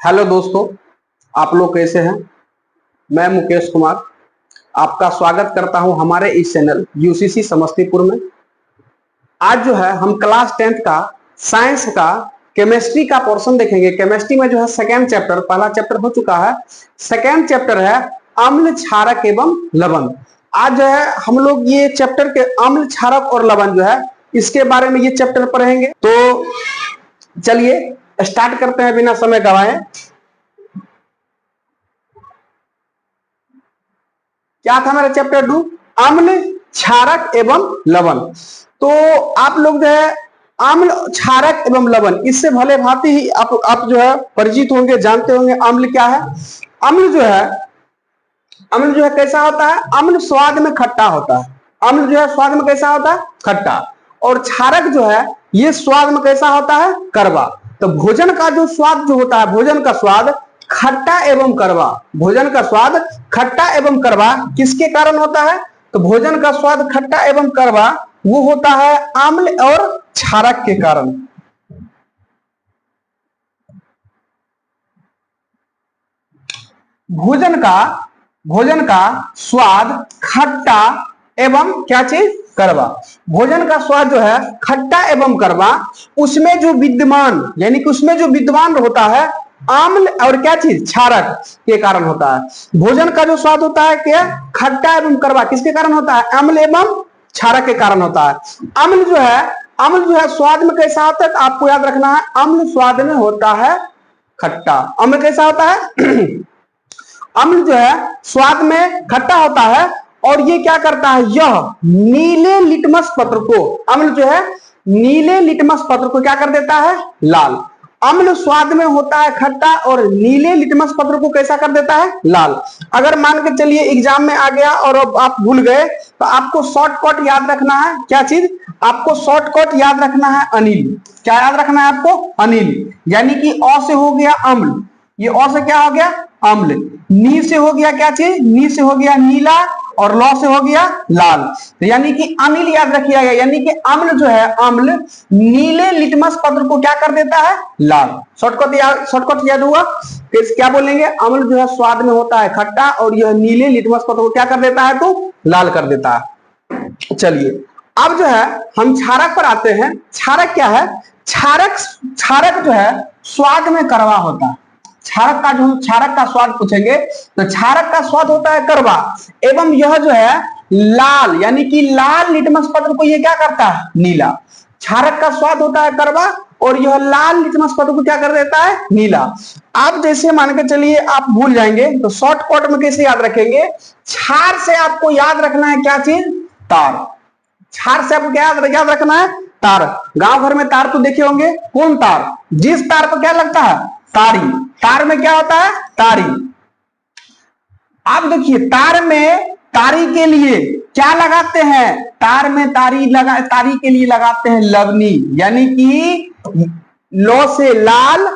Hello दोस्तों, आप लोग कैसे हैं। मैं मुकेश कुमार आपका स्वागत करता हूं हमारे इस चैनल यूसीसी समस्तीपुर में। आज जो है हम क्लास 10th का साइंस का केमिस्ट्री का पोर्शन देखेंगे। केमिस्ट्री में जो है सेकेंड चैप्टर, पहला चैप्टर हो चुका है, सेकेंड चैप्टर है अम्ल, क्षारक एवं लवण। आज जो है हम लोग ये चैप्टर के अम्ल, क्षारक और लवण जो है इसके बारे में ये चैप्टर पढ़ेंगे। तो चलिए स्टार्ट करते हैं बिना समय गवाए। क्या था मेरा चैप्टर 2? अम्ल, क्षारक एवं लवण। तो आप लोग जो है अम्ल, क्षारक एवं लवण इससे भले भांति ही आप जो है परिचित होंगे, जानते होंगे अम्ल क्या है। अम्ल जो है कैसा होता है? अम्ल स्वाद में खट्टा होता है। अम्ल जो है स्वाद में कैसा होता है? खट्टा। और क्षारक जो है ये स्वाद में कैसा होता है? कड़वा। तो भोजन का जो स्वाद जो होता है, भोजन का स्वाद खट्टा एवं कड़वा, भोजन का स्वाद खट्टा एवं कड़वा किसके कारण होता है? तो भोजन का स्वाद खट्टा एवं कड़वा वो होता है अम्ल और क्षारक के कारण। भोजन का स्वाद खट्टा एवं क्या चीज? कड़वा। भोजन का स्वाद जो है खट्टा एवं कड़वा, उसमें जो विद्यमान यानी कि उसमें जो विद्यमान होता है अम्ल और क्या चीज? क्षारक के कारण होता है। भोजन का जो स्वाद होता है क्या? खट्टा एवं कड़वा किसके कारण होता है? अम्ल एवं क्षारक के कारण होता है। अम्ल जो है स्वाद में कैसा होता है? आपको याद रखना है, अम्ल स्वाद में होता है खट्टा। अम्ल कैसा होता है? अम्ल जो है स्वाद में खट्टा होता है और ये क्या करता है? यह नीले लिटमस पत्र को, अम्ल जो है नीले लिटमस पत्र को क्या कर देता है? लाल। अम्ल स्वाद में होता है खट्टा और नीले लिटमस पत्र को कैसा कर देता है? लाल। अगर मान के चलिए एग्जाम में आ गया और अब आप भूल गए तो आपको शॉर्टकट याद रखना है। क्या चीज? आपको शॉर्टकट याद रखना है अनिल। क्या याद रखना है आपको? अनिल। यानी कि अ से हो गया अम्ल, ये अ से क्या हो गया? अम्ल। नी से हो गया क्या चीज? नी से हो गया नीला और लौ से हो गया लाल। तो यानी कि अनिल याद रखिएगा। यानी कि अम्ल जो है, अम्ल नीले लिटमस पत्र को क्या कर देता है? लाल। शॉर्टकट याद हुआ? क्या बोलेंगे? अम्ल जो है स्वाद में होता है खट्टा और यह नीले लिटमस पत्र को क्या कर देता है? तो लाल कर देता है। चलिए अब जो है हम क्षारक पर आते हैं। क्षारक क्या है? क्षारक जो है स्वाद में कड़वा होता है। क्षारक का स्वाद पूछेंगे तो क्षारक का स्वाद होता है कड़वा एवं यह जो है लाल, यानी कि लाल लिटमस पत्र को ये क्या करता है? नीला। क्षारक का स्वाद होता है कड़वा और यह लाल लिटमस पत्र को क्या कर देता है? नीला। आप जैसे मान के चलिए आप भूल जाएंगे तो शॉर्टकट में कैसे याद रखेंगे? क्षार से आपको याद रखना है क्या चीज? तार। क्षार से आपको क्या याद रखना है? तार। गांव घर में तार तो देखे होंगे। कौन तार? जिस तार पर क्या लगता है? तारी। तार में क्या होता है? तारी। आप देखिए तार में तारी के लिए क्या लगाते हैं? तार में तारी के लिए लगाते हैं लवनी, यानी कि लो से लाल,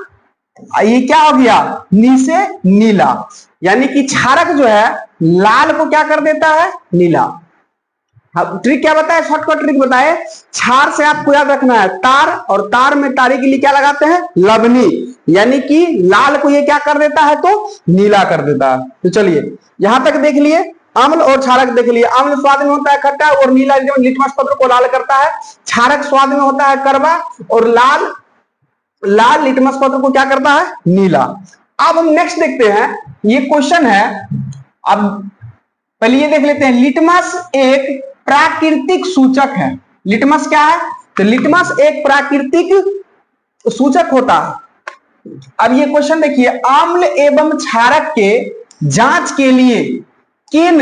ये क्या हो गया? नी से नीला। यानी कि क्षारक जो है लाल को क्या कर देता है? नीला। ट्रिक क्या बताए? शॉर्टकट ट्रिक बताए। क्षार से आपको याद रखना है तार और तार में तारी के लिए क्या लगाते हैं? लवनी, यानी कि लाल को ये क्या कर देता है? तो नीला कर देता है। तो चलिए यहां तक देख लिए, अम्ल और क्षारक देख लिए। अम्ल स्वाद में होता है खट्टा और नीला लिटमस पत्र को लाल करता है। क्षारक स्वाद में होता है कड़वा और लाल लिटमस पत्र को क्या करता है? नीला। अब हम नेक्स्ट देखते हैं, ये क्वेश्चन है। अब पहले ये देख लेते हैं, लिटमस एक प्राकृतिक सूचक है। लिटमस क्या है? तो लिटमस एक प्राकृतिक सूचक होता है। अब ये क्वेश्चन देखिए, अम्ल एवं क्षारक के जांच के लिए किन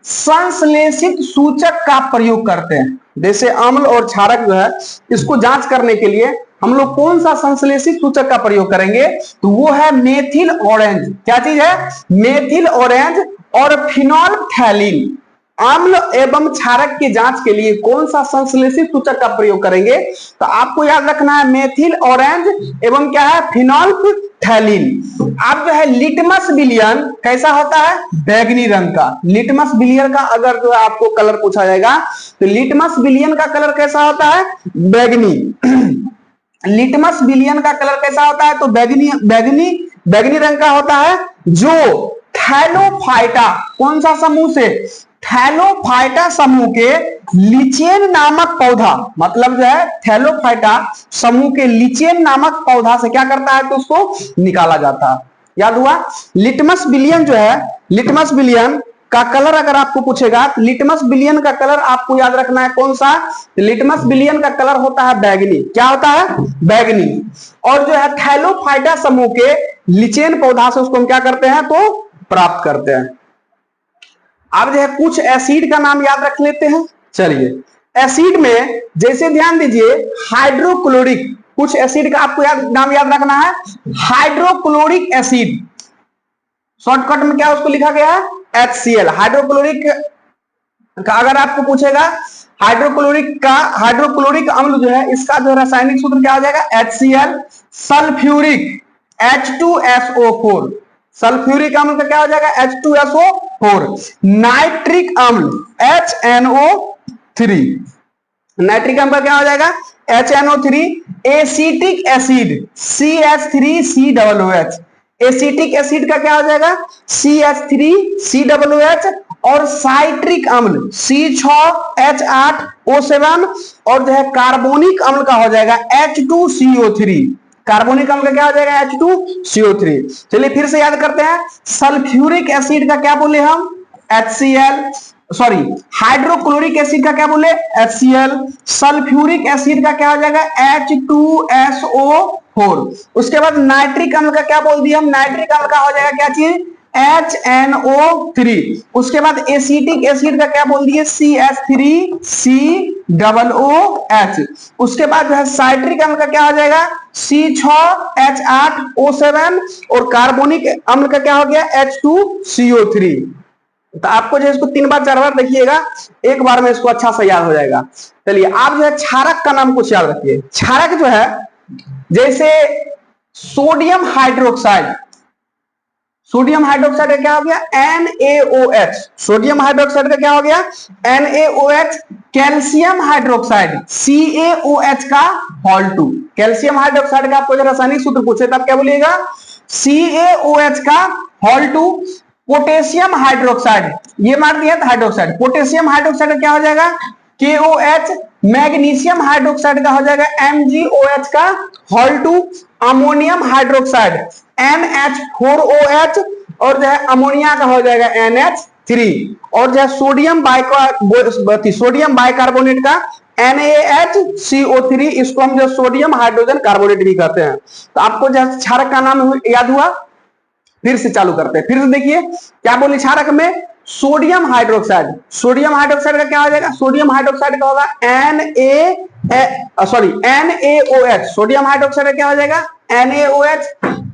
संश्लेषित सूचक का प्रयोग करते हैं? जैसे अम्ल और क्षारक जो है इसको जांच करने के लिए हम लोग कौन सा संश्लेषित सूचक का प्रयोग करेंगे? तो वो है मेथिल ऑरेंज। क्या चीज है? मेथिल ऑरेंज और फिनोल्फथैलीन। अम्ल एवं क्षारक की जांच के लिए कौन सा संश्लेषित सूचक का प्रयोग करेंगे? तो आपको याद रखना है मेथिल ऑरेंज एवं क्या है? फिनोल्फथैलीन। अब जो है लिटमस विलियन कैसा होता है? बैगनी रंग का। लिटमस विलियन का अगर जो है आपको कलर पूछा जाएगा तो लिटमस विलियन का कलर कैसा होता है? बैगनी। लिटमस विलियन का कलर कैसा होता है? तो बैगनी बैगनी बैगनी रंग का होता है, जो थैलोफाइटा, कौन सा समूह से? थैलोफाइटा समूह के लिचेन नामक पौधा, मतलब जो है थैलोफाइटा समूह के लिचेन नामक पौधा से क्या करता है? तो उसको निकाला जाता है। याद हुआ? लिटमस विलियन जो है, लिटमस विलियन का कलर अगर आपको पूछेगा, लिटमस विलियन का कलर आपको याद रखना है कौन सा? लिटमस विलियन का कलर होता है बैगनी। क्या होता है? बैगनी। और जो है थैलोफाइटा समूह के लिचेन पौधा से उसको हम क्या करते हैं? तो प्राप्त करते हैं। अब जो है कुछ एसिड का नाम याद रख लेते हैं। चलिए, एसिड में जैसे ध्यान दीजिए, हाइड्रोक्लोरिक, कुछ एसिड का आपको नाम याद रखना है, हाइड्रोक्लोरिक एसिड, शॉर्टकट में क्या उसको लिखा गया है? HCl। हाइड्रोक्लोरिक का अगर आपको पूछेगा, हाइड्रोक्लोरिक अम्ल जो है, इसका जो रासायनिक सूत्र क्या हो जाएगा? HCl। सल्फ्यूरिक H2SO4, सल्फ्यूरिक अम्ल का क्या हो जाएगा? H2SO4। नाइट्रिक अम्ल HNO3, नाइट्रिक अम्ल का क्या हो जाएगा? HNO3। Acetic acid CH3COOH, acetic acid का क्या हो जाएगा? CH3COOH। और साइट्रिक अम्ल C6H8O7। और जो है कार्बोनिक अम्ल का हो जाएगा H2CO3, कार्बोनिक अम्ल का क्या हो जाएगा? H2CO3। चलिए फिर से याद करते हैं, सल्फ्यूरिक एसिड का क्या बोले हम? HCl, सॉरी हाइड्रोक्लोरिक एसिड का क्या बोले? HCl। सल्फ्यूरिक एसिड का क्या हो जाएगा? H2SO4। उसके बाद नाइट्रिक अम्ल का क्या बोल दिया हम? नाइट्रिक अम्ल का हो जाएगा क्या चीज? HNO3। उसके बाद एसिटिक एसिड का क्या बोल दिए? CH3COOH। उसके बाद जो है साइट्रिक अम्ल का क्या हो जाएगा? C6H8O7। और कार्बोनिक अम्ल का क्या हो गया? H2CO3। तो आपको जो है इसको 3 बार 4 बार देखिएगा, एक बार में इसको अच्छा से याद हो जाएगा। चलिए, आप जो है क्षारक का नाम कुछ याद रखिए। क्षारक जो है, जैसे सोडियम हाइड्रोक्साइड, सोडियम हाइड्रोक्साइड का क्या हो गया? NaOH, सोडियम हाइड्रोक्साइड का क्या हो गया? NaOH। कैल्शियम हाइड्रोक्साइड CaOH का होल 2, कैल्शियम हाइड्रोक्साइड का आपको जब रासायनिक सूत्र पूछे तब क्या बोलिएगा? CaOH का होल 2। पोटेशियम हाइड्रोक्साइड, ये मार दिया था हाइड्रोक्साइड, पोटेशियम हाइड्रोक्साइड का क्या हो जाएगा? KOH। मैग्नीशियम हाइड्रोक्साइड का हो जाएगा MgOH का होल 2। Ammonium hydroxide NH4OH। और जो है अमोनिया का हो जाएगा NH3। और जो है सोडियम बाइकार्बोनेट का NaHCO3, इसको हम जो सोडियम हाइड्रोजन कार्बोनेट भी कहते हैं। तो आपको जो क्षारक का नाम याद हुआ? फिर से चालू करते हैं, फिर से देखिए क्या बोले क्षारक में? सोडियम हाइड्रोक्साइड, सोडियम हाइड्रोक्साइड का क्या हो जाएगा? सोडियम हाइड्रोक्साइड का होगा NaOH, सोडियम हाइड्रोक्साइड का क्या हो जाएगा? NaOH।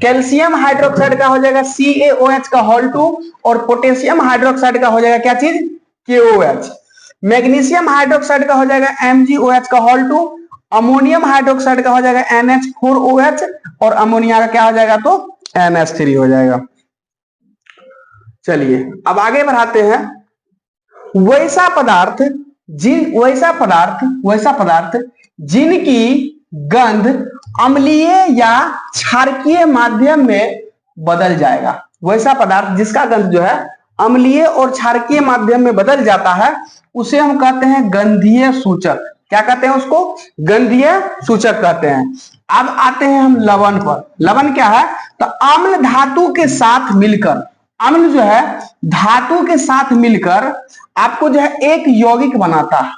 कैल्शियम हाइड्रोक्साइड का हो जाएगा CaOH का होल 2। और पोटेशियम हाइड्रोक्साइड का हो जाएगा क्या चीज? KOH। मैग्नीशियम हाइड्रोक्साइड का हो जाएगा MgOH का होल 2। अमोनियम हाइड्रोक्साइड का हो जाएगा NH4OH। और अमोनिया का क्या हो जाएगा? तो NH3 हो जाएगा। चलिए अब आगे बढ़ाते हैं। वैसा पदार्थ जिनकी गंध अम्लीय या क्षारकीय माध्यम में बदल जाएगा, वैसा पदार्थ जिसका गंध जो है अम्लीय और क्षारकीय माध्यम में बदल जाता है, उसे हम कहते हैं गंधीय सूचक। क्या कहते हैं उसको? गंधीय सूचक कहते हैं। अब आते हैं हम लवण पर। लवण क्या है? तो अम्ल धातु के साथ मिलकर, अम्ल जो है धातु के साथ मिलकर आपको जो है एक यौगिक बनाता है।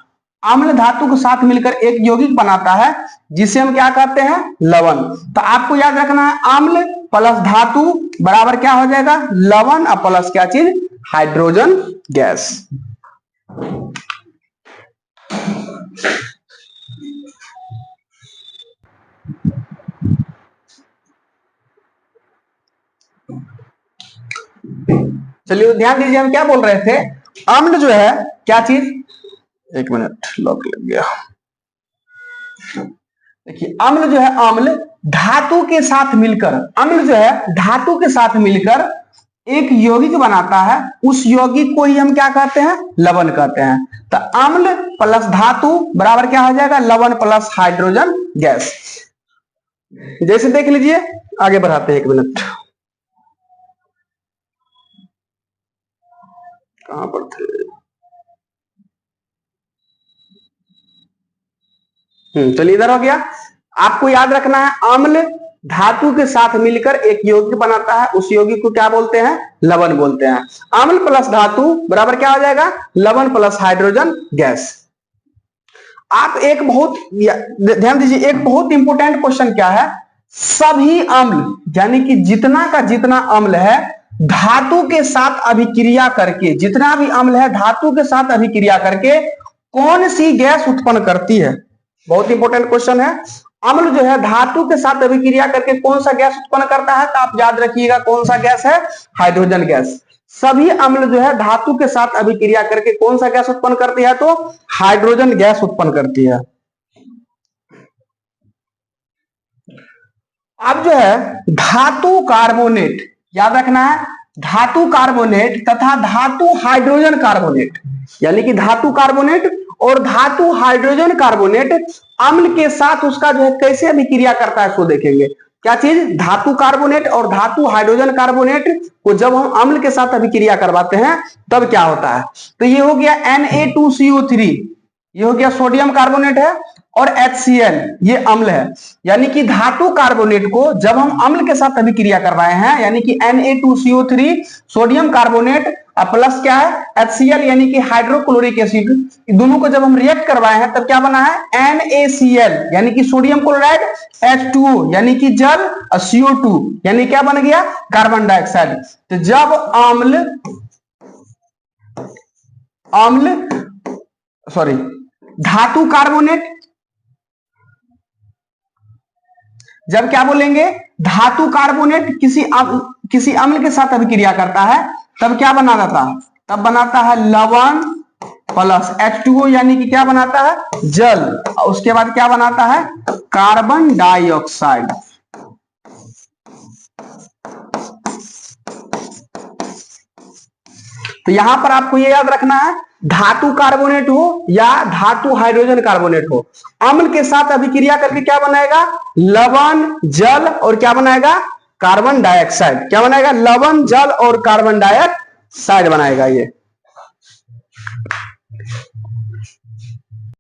अम्ल धातु के साथ मिलकर एक यौगिक बनाता है, जिसे हम क्या कहते हैं? लवण। तो आपको याद रखना है, अम्ल प्लस धातु बराबर क्या हो जाएगा? लवण। और प्लस क्या चीज? Hydrogen gas. चलिए ध्यान दीजिए, हम क्या बोल रहे थे? अम्ल जो है क्या चीज? एक मिनट, लॉक लग गया। देखिए अम्ल जो है, अम्ल धातु के साथ मिलकर, अम्ल जो है धातु के साथ मिलकर एक यौगिक बनाता है, उस यौगिक को ही हम क्या कहते हैं? लवण कहते हैं। तो अम्ल प्लस धातु बराबर क्या हो जाएगा? लवण प्लस हाइड्रोजन गैस। जैसे देख लीजिए, आगे बढ़ाते हैं, 1 मिनट, कहां पर थे? चलिए इधर हो गया। आपको याद रखना है, अम्ल धातु के साथ मिलकर एक यौगिक बनाता है, उस यौगिक को क्या बोलते हैं? लवण बोलते हैं। अम्ल प्लस धातु बराबर क्या हो जाएगा? लवण प्लस हाइड्रोजन गैस। आप एक बहुत ध्यान दीजिए, एक बहुत इंपॉर्टेंट क्वेश्चन क्या है, सभी अम्ल यानी कि जितना का जितना अम्ल है धातु के साथ अभिक्रिया करके, जितना भी अम्ल है धातु के साथ अभिक्रिया करके कौन सी गैस उत्पन्न करती है? बहुत इंपॉर्टेंट क्वेश्चन है। अम्ल जो है धातु के साथ अभिक्रिया करके कौन सा गैस उत्पन्न करता है? तो आप याद रखिएगा कौन सा गैस है? Hydrogen gas. सभी अम्ल जो है धातु के साथ अभिक्रिया करके कौन सा गैस उत्पन्न करती है? तो हाइड्रोजन गैस उत्पन्न करती है। अब जो है धातु कार्बोनेट, याद रखना है, धातु कार्बोनेट तथा धातु हाइड्रोजन कार्बोनेट, यानी कि धातु कार्बोनेट और धातु हाइड्रोजन कार्बोनेट अम्ल के साथ उसका जो है कैसे अभिक्रिया करता है, इसको देखेंगे। क्या चीज? धातु कार्बोनेट और धातु हाइड्रोजन कार्बोनेट को जब हम अम्ल के साथ अभिक्रिया करवाते हैं तब क्या होता है? तो ये हो गया Na2CO3, ये हो गया सोडियम कार्बोनेट है, और HCl ये अम्ल है। यानी कि धातु कार्बोनेट को जब हम अम्ल के साथ अभिक्रिया करवाए हैं, यानी कि Na2CO3 सोडियम कार्बोनेट प्लस क्या है? HCl यानी कि हाइड्रोक्लोरिक एसिड, दोनों को जब हम रिएक्ट करवाए हैं तब क्या बना है? NaCl यानी कि सोडियम क्लोराइड, H2O यानी कि जल, और CO2 यानी क्या बन गया? Carbon dioxide. तो जब धातु कार्बोनेट, जब क्या बोलेंगे? धातु कार्बोनेट किसी अम्ल के साथ अभिक्रिया करता है तब क्या बना जाता है? तब बनाता है लवण प्लस H2O यानी कि क्या बनाता है? जल, और उसके बाद क्या बनाता है? Carbon dioxide. तो यहां पर आपको ये याद रखना है, धातु कार्बोनेट हो या धातु हाइड्रोजन कार्बोनेट हो, अम्ल के साथ अभिक्रिया करके क्या बनाएगा? लवण, जल, और क्या बनाएगा? Carbon dioxide. क्या बनाएगा? लवण, जल और कार्बन डाइऑक्साइड बनाएगा ये।